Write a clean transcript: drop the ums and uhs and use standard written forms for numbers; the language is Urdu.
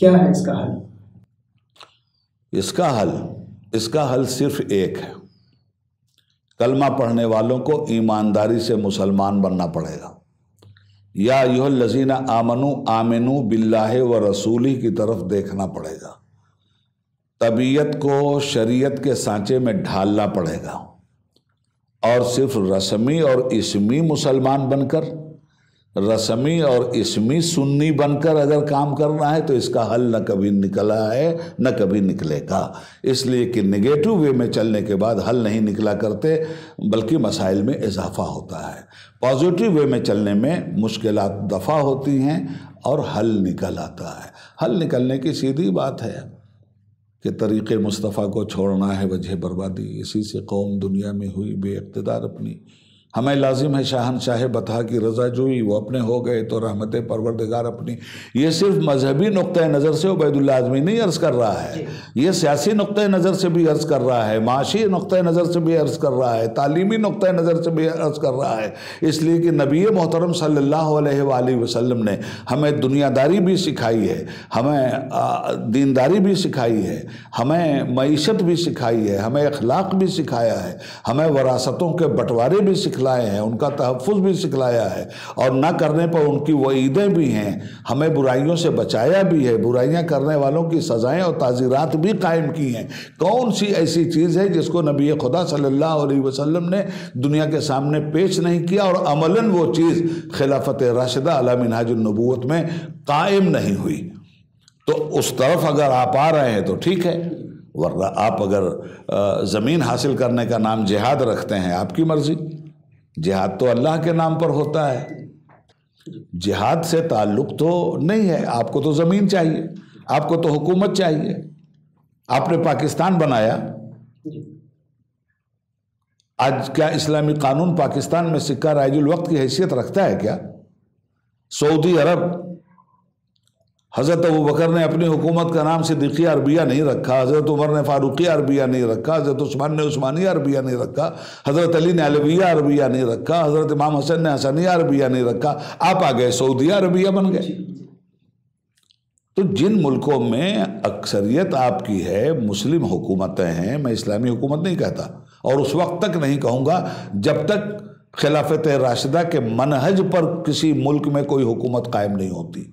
کیا ہے اس کا حل؟ اس کا حل صرف ایک ہے، کلمہ پڑھنے والوں کو ایمانداری سے مسلمان بننا پڑے گا۔ یا ایھا الذین آمنوا آمنوا باللہ و رسولہ کی طرف دیکھنا پڑے گا، طبیعت کو شریعت کے سانچے میں ڈھالنا پڑے گا، اور صرف رسمی اور اسمی مسلمان بن کر، رسمی اور اسمی سنی بن کر اگر کام کرنا ہے تو اس کا حل نہ کبھی نکلا ہے نہ کبھی نکلے گا، اس لیے کہ نگیٹو وے میں چلنے کے بعد حل نہیں نکلا کرتے بلکہ مسائل میں اضافہ ہوتا ہے، پازیٹیو وے میں چلنے میں مشکلات دفع ہوتی ہیں اور حل نکل آتا ہے۔ حل نکلنے کی سیدھی بات ہے کہ طریق مصطفیٰ کو چھوڑنا ہے وجہ بربادی، اسی سے قوم دنیا میں ہوئی بے اقتدار اپنی، ہمیں لازم ہے شاہنشاہ بطحا کی رضا جوئی، وہ اپنے ہو گئے تو رحمت پروردگار اپنی۔ یہ صرف مذہبی نقطۂ نظر سے عبید اللہ اعظمی نہیں عرض کر رہا ہے، یہ سیاسی نقطۂ نظر سے بھی عرض کر رہا ہے، معاشی نقطۂ نظر سے بھی عرض کر رہا ہے، تعلیمی نقطۂ نظر سے بھی عرض کر رہا ہے، اس لیے کہ نبی محترم صلی اللہ علیہ وآلہ وسلم نے ہمیں دنیا داری بھی سکھائی ہے، ہمیں دینداری بھی سکھائی ہے، ہمیں معیشت بھی سکھائی ہے، ہمیں اخلاق بھی سکھایا ہے، ہمیں وراثتوں کے بٹوارے بھی سکھلائے ہیں، ان کا تحفظ بھی سکھلایا ہے، اور نہ کرنے پر ان کی وعیدیں بھی ہیں، ہمیں برائیوں سے بچایا بھی ہے، برائیاں کرنے والوں کی سزائیں اور تعزیرات بھی قائم کی ہیں۔ کون سی ایسی چیز ہے جس کو نبی خدا صلی اللہ علیہ وسلم نے دنیا کے سامنے پیش نہیں کیا اور عملاً وہ چیز خلافت راشدہ علی منہاج النبوت میں قائم نہیں ہوئی؟ تو اس طرف اگر آپ آ رہے ہیں تو ٹھیک ہے، ورنہ آپ اگر زمین حاصل کرنے کا نام جہاد رکھتے ہیں، آپ کی مرضی، جہاد تو اللہ کے نام پر ہوتا ہے، جہاد سے تعلق تو نہیں ہے، آپ کو تو زمین چاہیے، آپ کو تو حکومت چاہیے، آپ نے پاکستان بنایا، آج کیا اسلامی قانون پاکستان میں سکہ رائج الوقت کی حیثیت رکھتا ہے کیا؟ سعودی عرب، حضرت ابوبکر نے اپنی حکومت کا نام صدیقیہ عربیہ نہیں رکھا، حضرت عمر نے فاروقیہ عربیہ نہیں رکھا، حضرت عثمان نے عثمانیہ عربیہ نہیں رکھا، حضرت علی نے علویہ عربیہ نہیں رکھا، حضرت امام حسن نے حسنیہ عربیہ نہیں رکھا، آپ آ گئے سعودیہ عربیہ بن گئے۔ تو جن ملکوں میں اکثریت آپ کی ہے، مسلم حکومتیں ہیں، میں اسلامی حکومت نہیں کہتا اور اس وقت تک نہیں کہوں گا جب تک خلافت راشدہ کے منہج پر کسی ملک میں کوئی حکومت قائم نہیں ہوتی۔